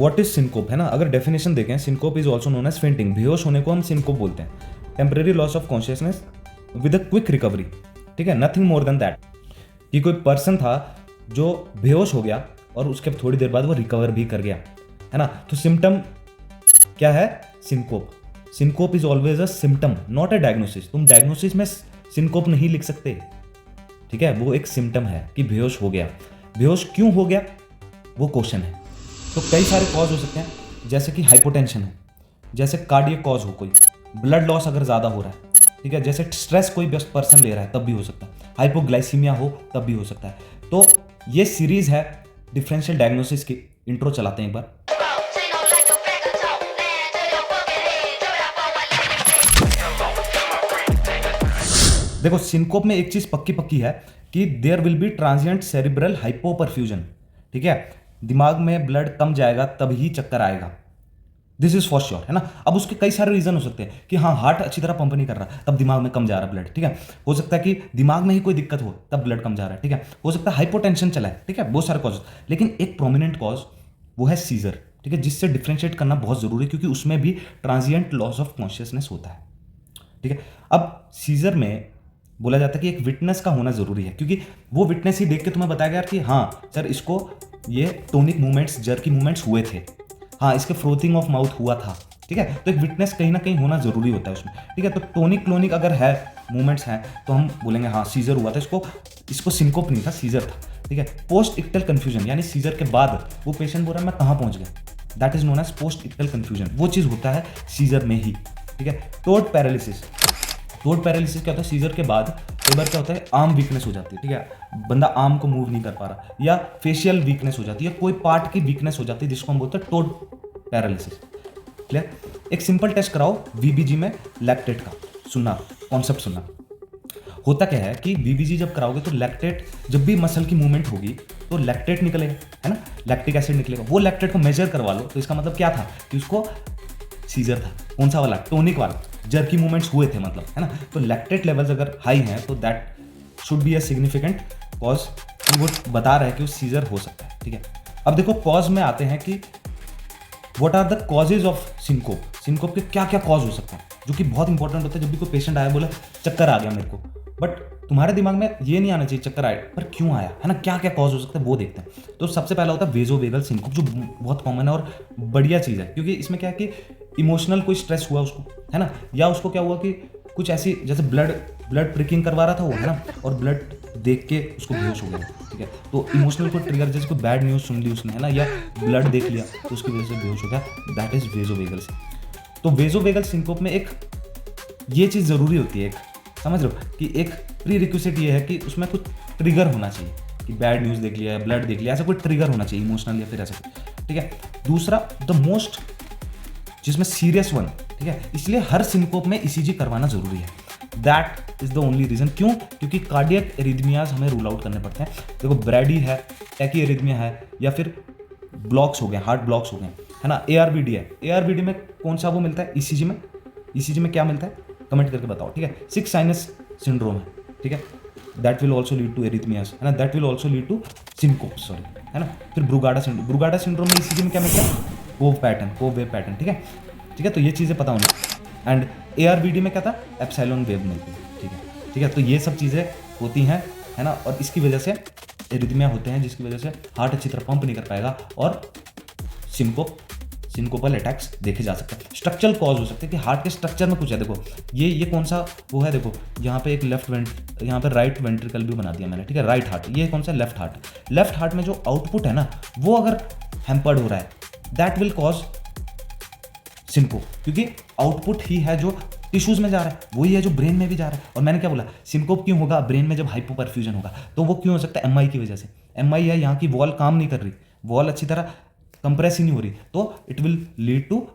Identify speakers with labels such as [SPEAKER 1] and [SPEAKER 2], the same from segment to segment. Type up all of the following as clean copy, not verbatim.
[SPEAKER 1] What is syncope, है ना, अगर डेफिनेशन देखें, syncope is also known as fainting, बेहोश होने को हम सिनकोप बोलते हैं। Temporary loss of consciousness with a quick recovery, ठीक है, नथिंग मोर देन दैट। कि कोई पर्सन था जो बेहोश हो गया और उसके थोड़ी देर बाद वो रिकवर भी कर गया, है ना। तो सिम्टम क्या है, syncope. Syncope is always a symptom not a diagnosis. तुम डायग्नोसिस में सिनकोप नहीं लिख सकते, ठीक है, वो एक सिम्टम है कि बेहोश हो गया। बेहोश क्यों हो गया वो क्वेश्चन है। तो कई सारे कॉज हो सकते हैं, जैसे कि हाइपोटेंशन है, जैसे कार्डियक कॉज हो, कोई ब्लड लॉस अगर ज़्यादा हो रहा है, ठीक है, जैसे स्ट्रेस कोई पर्सन ले रहा है तब भी हो सकता है, हाइपोग्लाइसीमिया हो तब भी हो सकता है। तो ये सीरीज है डिफरेंशियल डायग्नोसिस की। इंट्रो चलाते हैं एक बार। देखो, सिनकोप में एक चीज पक्की पक्की है कि there will be transient cerebral hypoperfusion, ठीक है, दिमाग में ब्लड कम जाएगा तब ही चक्कर आएगा, दिस इज फॉर श्योर, है ना। अब उसके कई सारे रीजन हो सकते हैं कि हाँ, हार्ट अच्छी तरह पंप नहीं कर रहा तब दिमाग में कम जा रहा है ब्लड, ठीक है, हो सकता है कि दिमाग में ही कोई दिक्कत हो तब ब्लड कम जा रहा है, ठीक है, हो सकता है हाइपोटेंशन चला है, ठीक है, बहुत सारे कॉज। लेकिन एक प्रोमिनेंट कॉज वो है सीजर, ठीक है, जिससे डिफ्रेंशिएट करना बहुत जरूरी है क्योंकि उसमें भी ट्रांजिएंट लॉस ऑफ कॉन्शियसनेस होता है, ठीक है। अब सीजर में बोला जाता है कि एक विटनेस का होना जरूरी है, क्योंकि वो विटनेस ही देख के तुम्हें बताया गया कि हाँ सर, इसको ये टोनिक मूवमेंट्स, जर्की मूवमेंट्स हुए थे, हाँ इसके फ्रोथिंग ऑफ माउथ हुआ था, ठीक है। तो एक विटनेस कहीं ना कहीं होना जरूरी होता है उसमें, ठीक है। तो टोनिक क्लोनिक अगर है, मूवमेंट्स हैं, तो हम बोलेंगे हाँ सीजर हुआ था, इसको सिनकोप नहीं था, सीजर था, ठीक है। पोस्ट इक्टल कंफ्यूजन, यानी सीजर के बाद वो पेशेंट बोल रहा है मैं कहाँ पहुंच गया, that is known as post ictal confusion, वो चीज़ होता है सीजर में ही, ठीक है। टोड पैरालिसिस, टोड पैरालिसिस क्या होता है, सीजर के बाद कई बार क्या होता है, आर्म वीकनेस हो जाती है, ठीक है, बंदा आर्म को मूव नहीं कर पा रहा, या फेशियल वीकनेस हो जाती है, कोई पार्ट की वीकनेस हो जाती है, जिसको हम बोलते हैं टोड पैरालिसिस, क्लियर। एक सिंपल टेस्ट कराओ वीबीजी में लैक्टेट का, सुनना, कॉन्सेप्ट सुनना। होता क्या है कि वीबीजी जब कराओगे तो लैक्टेट, जब भी मसल की मूवमेंट होगी तो लैक्टेट निकलेगा, है ना, लैक्टिक एसिड निकलेगा, वो लैक्टेट को मेजर करवा लो तो इसका मतलब क्या था कि उसको सीजर था, कौन सा वाला, टोनिक वाला, जर्की मूवमेंट्स हुए थे मतलब, है ना। तो लैक्टेट लेवल्स अगर हाई हैं तो that should be a significant cause, वो बता रहा है कि वो सीजर हो सकता है, ठीक है। अब देखो कॉज में आते हैं कि what are the causes of syncope, syncope के क्या क्या कॉज हो सकते हैं, जो कि बहुत इंपॉर्टेंट होता है। जब भी कोई पेशेंट आया बोले चक्कर आ गया मेरे को, बट तुम्हारे दिमाग में ये नहीं आना चाहिए चक्कर आए पर क्यों आया, है ना, क्या क्या कॉज हो सकता है वो देखते हैं। तो सबसे पहला होता है वेजोवेगल सिनकोप, जो बहुत कॉमन है और बढ़िया चीज़ है, क्योंकि इसमें क्या है कि इमोशनल कोई स्ट्रेस हुआ उसको, है ना, या उसको क्या हुआ कि कुछ ऐसी, जैसे ब्लड प्रिकिंग करवा रहा था वो, है ना, और ब्लड देख के उसको बेहोश हो गया, ठीक है। तो इमोशनल को ट्रिगर, जैसे कोई बैड न्यूज़ सुन ली उसने, है ना, या ब्लड देख लिया तो उसकी वजह से बेहोश हो गया, दैट इज वेजोवेगल सिनकोप। तो वेजोवेगल सिनकोप में एक ये चीज़ ज़रूरी होती है, एक समझ लो कि एक प्री रिक्विजिट ये है कि उसमें कुछ ट्रिगर होना चाहिए, कि बैड न्यूज़ देख लिया, ब्लड देख लिया, ऐसा कोई ट्रिगर होना चाहिए इमोशनल या फिर ऐसा कुछ, ठीक है। दूसरा, द मोस्ट जिसमें सीरियस वन, ठीक है, इसलिए हर सिनकोप में ईसीजी करवाना जरूरी है, that is the only reason. क्यों? क्योंकि कार्डियक एरिथमियाज हमें रूल आउट करने पड़ते हैं। देखो ब्रैडी है, टैकी एरिथमिया है, या फिर ब्लॉक्स हो गए, हार्ट ब्लॉक्स हो गए, है ना, एआरबीडी है, एआरबीडी में कौन सा वो मिलता है ईसीजी में, ईसीजी में क्या मिलता है कमेंट करके बताओ, ठीक है। 6 साइनस सिंड्रोम है, ठीक है, that will also lead to arrhythmias, है ना, that will also lead to syncope, sorry, है ना। फिर ब्रुगाडा सिंड्रोम में ईसीजी में क्या मिलता है, कोव वेव पैटर्न, ठीक है, ठीक है। तो ये चीज़ें पता होनी। एंड एआरबीडी में क्या था, एप्सिलॉन वेव मिलती है, ठीक है। तो ये सब चीज़ें होती हैं, है ना, और इसकी वजह से एरिथमिया होते हैं, जिसकी वजह से हार्ट अच्छी तरह पंप नहीं कर पाएगा और सिनकोपल अटैक्स देखे जा सकते हैं। स्ट्रक्चरल कॉज हो सकते हैं कि हार्ट के स्ट्रक्चर में कुछ है। देखो ये कौन सा वो है, देखो यहाँ पे एक यहाँ पे राइट वेंट्रिकल भी बना दिया मैंने, ठीक है, राइट हार्ट, ये कौन सा, लेफ्ट हार्ट में जो आउटपुट है ना वो अगर हैम्पर्ड हो रहा है, दैट विल कॉज सिनकोप, क्योंकि आउटपुट ही है जो टिश्यूज में जा रहा है, वही है जो ब्रेन में भी जा रहा है। और मैंने क्या बोला, सिनकोप क्यों होगा ब्रेन में जब हाइपोपरफ्यूजन होगा, तो वो क्यों हो सकता है, एमआई की वजह से। एमआई है, यहाँ की वॉल काम नहीं कर रही, वॉल अच्छी तरह कंप्रेस ही नहीं हो रही, तो it will lead to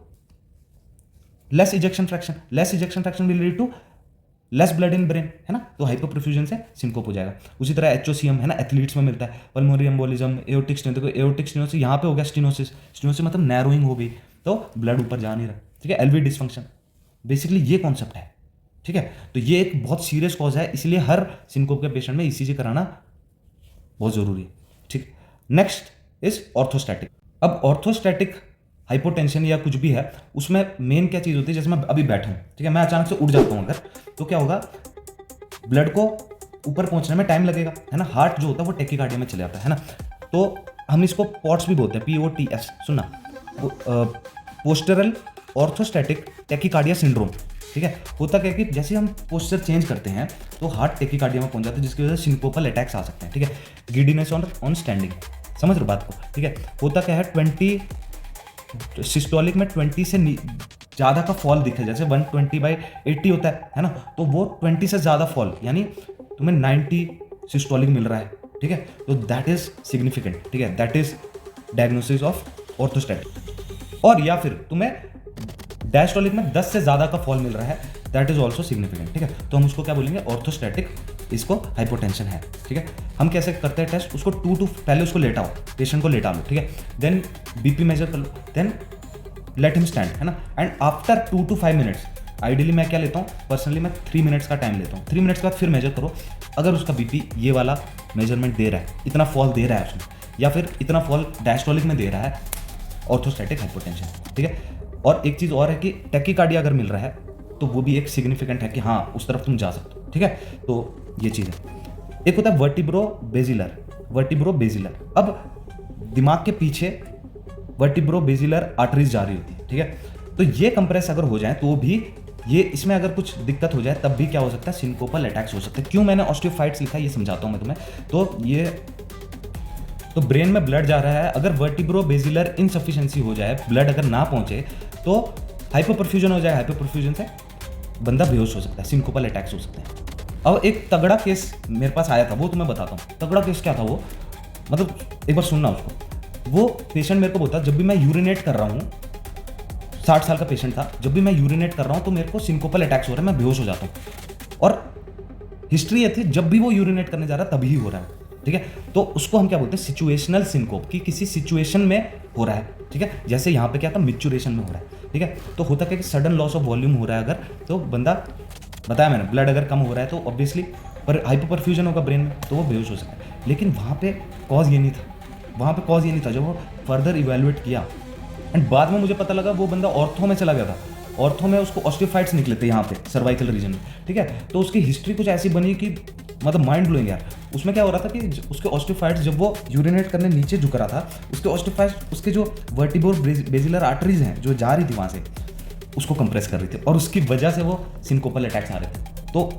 [SPEAKER 1] less ejection fraction will lead to less blood in brain, है ना, तो हाइपोपरफ्यूजन से सिनकोप हो जाएगा। उसी तरह एचओसीएम, है ना, एथलीट्स में मिलता है, पल्मोनरी एम्बोलिज्म, एओर्टिक स्टेनोसिस, देखो एओर्टिक स्टेनोसिस यहाँ पे हो गया, स्टेनोसिस मतलब नैरोइंग हो गई, तो ब्लड ऊपर जा नहीं रहा, ठीक है। एलवी डिसफंक्शन, बेसिकली ये कॉन्सेप्ट है, ठीक है। तो ये एक बहुत सीरियस कॉज है, इसलिए हर सिनकोप के पेशेंट में ईसीजी कराना बहुत जरूरी है, ठीक। Next is orthostatic. अब ऑर्थोस्टैटिक हाइपोटेंशन या कुछ भी है, उसमें मेन क्या चीज़ होती है, जैसे मैं अभी बैठा हूँ, ठीक है, मैं अचानक से उठ जाता हूँ अगर, तो क्या होगा, ब्लड को ऊपर पहुंचने में टाइम लगेगा, है ना, हार्ट जो होता है वो टेकिकार्डिया में चले जाता है ना। तो हम इसको पॉट्स भी बोलते हैं, POTS, सुनना, पोस्टरल ऑर्थोस्टैटिक टेकिकार्डिया सिंड्रोम, ठीक है। होता क्या है कि जैसे हम पोस्चर चेंज करते हैं तो हार्ट टेकिकार्डिया में पहुंच जाता है, जिसकी वजह से सिंकोपल अटैक्स आ सकते हैं, ठीक है। गिडीनेस ऑन स्टैंडिंग, समझ रहे हो बात को, ठीक है। होता क्या है, 20 सिस्टोलिक में 20 से ज़्यादा का फॉल दिखे, जैसे 120/80 होता है ना, तो वो 20 से ज़्यादा फॉल, यानी तुम्हें 90 सिस्टोलिक मिल रहा है, ठीक है, तो दैट इज सिग्निफिकेंट, ठीक है, that is diagnosis of orthostatic. और या फिर तुम्हें डायस्टोलिक में 10 से ज़्यादा का फॉल मिल रहा है, दैट इज ऑल्सो सिग्निफिकेंट, ठीक है। तो हम उसको क्या बोलेंगे, ऑर्थोस्टैटिक, इसको हाइपोटेंशन है, ठीक है। हम कैसे करते हैं टेस्ट, उसको पहले उसको लेटाओ, पेशेंट को लेटा लो, ठीक है, देन BP मेजर कर लो, देन लेट हिम स्टैंड, है ना, and after 2 to 5 minutes, ideally मैं क्या लेता हूँ, पर्सनली मैं 3 मिनट्स का टाइम लेता हूँ, 3 मिनट्स के बाद फिर मेजर करो, अगर उसका BP ये वाला मेजरमेंट दे रहा है, इतना फॉल दे रहा है उसमें, या फिर इतना फॉल डायस्टोलिक में दे रहा है, ऑर्थोस्टैटिक हाइपोटेंशन, ठीक है। और एक चीज़ और है कि टैकीकार्डिया अगर मिल रहा है तो वो भी एक सिग्निफिकेंट है कि हाँ उस तरफ तुम जा सकते हो, ठीक है। तो ये चीज़ है। एक होता है वर्टिब्रो बेजिलर, अब दिमाग के पीछे वर्टिब्रो बेजिलर आर्टरीज जा रही होती है, ठीक है। तो ये कंप्रेस अगर हो जाए तो भी ये, इसमें अगर कुछ दिक्कत हो जाए तब भी क्या हो सकता है, सिंकोपल अटैक्स हो सकते हैं। क्यों मैंने ऑस्टियोफाइट्स लिखा है ये समझाता हूँ मैं तुम्हें। तो ये, तो ब्रेन में ब्लड जा रहा है, अगर वर्टिब्रो बेजिलर इनसफिशिएंसी हो जाए, ब्लड अगर ना पहुंचे तो हाइपोपरफ्यूजन हो जाए, हाइपोपरफ्यूजन से बंदा बेहोश हो सकता है, सिंकोपल अटैक्स हो सकते हैं। अब एक तगड़ा केस मेरे पास आया था, वो तुम्हें बताता हूँ। तगड़ा केस क्या था वो, मतलब एक बार सुनना उसको। वो पेशेंट मेरे को बोलता, जब भी मैं यूरिनेट कर रहा हूँ, 60 साल का पेशेंट था, जब भी मैं यूरिनेट कर रहा हूँ तो मेरे को सिंकोपल अटैक्स हो रहा है, मैं बेहोश हो जाता हूँ। और हिस्ट्री ये थी, जब भी वो यूरिनेट करने जा रहा है तभी हो रहा है, ठीक है। तो उसको हम क्या बोलते हैं, सिचुएशनल सिंकोप, की किसी सिचुएशन में हो रहा है, ठीक है। जैसे यहाँ पे क्या था, मिचुरेशन में हो रहा है, ठीक है। तो होता क्या कि सडन लॉस ऑफ वॉल्यूम हो रहा है अगर, तो बंदा, बताया मैंने, ब्लड अगर कम हो रहा है तो ऑब्वियसली पर हाइपोपरफ्यूजन होगा ब्रेन में, तो वो बेहोश हो सकता है। लेकिन वहाँ पे कॉज ये नहीं था, जब वो फर्दर इवेलुएट किया एंड बाद में मुझे पता लगा वो बंदा ऑर्थो में चला गया था। ऑर्थो में उसको ऑस्टियोफाइट्स निकले थे यहाँ पे सर्वाइकल रीजन में, ठीक है। तो उसकी हिस्ट्री कुछ ऐसी बनी कि मतलब माइंड ब्लोइंग यार। उसमें क्या हो रहा था कि उसके ऑस्टियोफाइट्स, जब वो यूरिनेट करने नीचे झुक रहा था, उसके ऑस्टियोफाइट्स, उसके जो वर्टिब्रो बेजिलर आर्टरीज हैं जो जा रही थी वहाँ से, उसको कंप्रेस कर रही थी, और उसकी वजह से वो सिंकोपल अटैक्स आ रहे थे। तो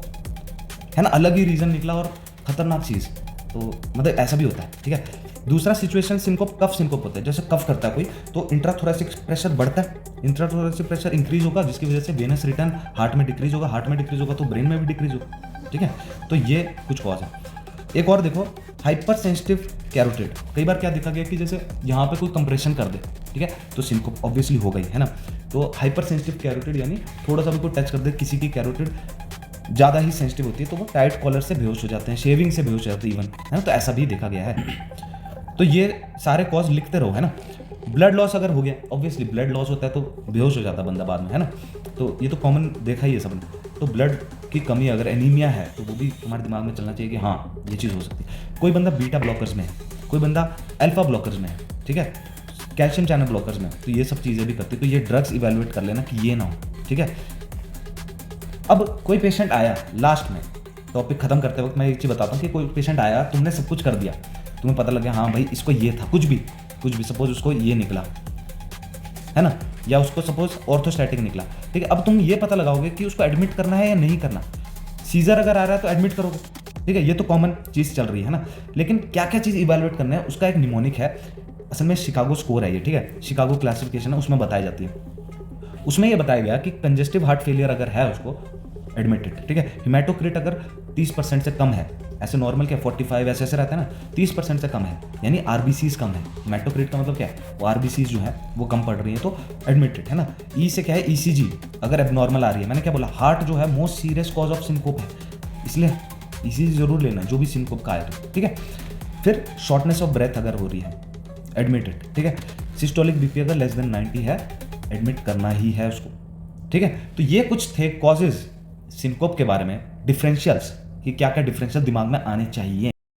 [SPEAKER 1] है ना, अलग ही रीज़न निकला और खतरनाक चीज़। तो मतलब ऐसा भी होता है, ठीक है। दूसरा सिचुएशन सिंकोप, कफ सिंकोप होता है। जैसे कफ करता है कोई, तो इंट्राथोरेसिक प्रेशर बढ़ता है, इंट्राथोरेसिक प्रेशर इंक्रीज होगा, जिसकी वजह से वेनस रिटर्न हार्ट में डिक्रीज होगा, हार्ट में डिक्रीज होगा तो ब्रेन में भी डिक्रीज होगा, ठीक है। तो ये कुछ कॉज है। एक और देखो, हाइपर सेंसिटिव कैरोटिड। कई बार क्या देखा गया कि जैसे यहाँ पे कोई कंप्रेशन कर दे, ठीक है, तो सिंकोप ऑब्वियसली हो गई, है ना। तो हाइपर सेंसिटिव कैरोटिड यानी थोड़ा सा भी कोई टच कर दे, किसी की कैरोटिड ज़्यादा ही सेंसिटिव होती है तो वो टाइट कॉलर से बेहोश हो जाते हैं, शेविंग से बेहोश हो जाते हैं इवन, है ना। तो ऐसा भी देखा गया है। तो ये सारे कॉज लिखते रहो, है ना। ब्लड लॉस अगर हो गया, ऑब्वियसली ब्लड लॉस होता है तो बेहोश हो जाता है बंदा बाद में, है ना। तो ये तो कॉमन देखा ही है सबने। तो ब्लड की कमी, अगर एनीमिया है तो वो भी तुम्हारे दिमाग में चलना चाहिए कि हाँ ये चीज़ हो सकती है। कोई बंदा बीटा ब्लॉकर्स में है, कोई बंदा अल्फा ब्लॉकर्स में है, ठीक है, कैल्शियम चैनल ब्लॉकर्स में, तो ये सब चीज़ें भी करती है। तो ये ड्रग्स इवेलुएट कर लेना कि ये ना हो, ठीक है। अब कोई पेशेंट आया, लास्ट में टॉपिक खत्म करते वक्त मैं एक चीज़ बताता हूँ कि कोई पेशेंट आया, तुमने सब कुछ कर दिया, तुम्हें पता लग गया हाँ भाई इसको ये था, कुछ भी सपोज उसको ये निकला, है ना, या उसको सपोज ऑर्थोस्टैटिक निकला, ठीक है। अब तुम ये पता लगाओगे कि उसको एडमिट करना है या नहीं करना। सीजर अगर आ रहा है तो एडमिट करोगे, ठीक है, ये तो कॉमन चीज़ चल रही है ना। लेकिन क्या क्या चीज़ इवेलुएट करना है, उसका एक निमोनिक है, असल में शिकागो स्कोर है ये, ठीक है, शिकागो क्लासिफिकेशन है, उसमें बताई जाती है। उसमें ये बताया गया कि कंजेस्टिव हार्ट फेलियर अगर है उसको एडमिटेड, ठीक है। हिमेटोक्रिट अगर 30% से कम है, ऐसे नॉर्मल क्या 45 ऐसे रहता है ना, 30% से कम है, यानी आरबीसीज कम है। हिमेटोक्रिट का मतलब क्या है, वो आरबीसीज जो है वो कम पड़ रही है तो एडमिटेड, है ना। ई से क्या है, ईसीजी अगर एबनॉर्मल आ रही है, मैंने क्या बोला, हार्ट जो है most serious cause of syncope है, इसलिए ईसीजी जरूर लेना जो भी सिंकोप का आए तो, ठीक है। फिर शॉर्टनेस ऑफ ब्रेथ अगर हो रही है, एडमिटेड, ठीक है। सिस्टोलिक बीपी अगर लेस देन 90 है, एडमिट करना ही है उसको, ठीक है। तो ये कुछ थे कॉजेज सिंकोप के बारे में, डिफरेंशियल्स कि क्या क्या डिफरेंशियल दिमाग में आने चाहिए।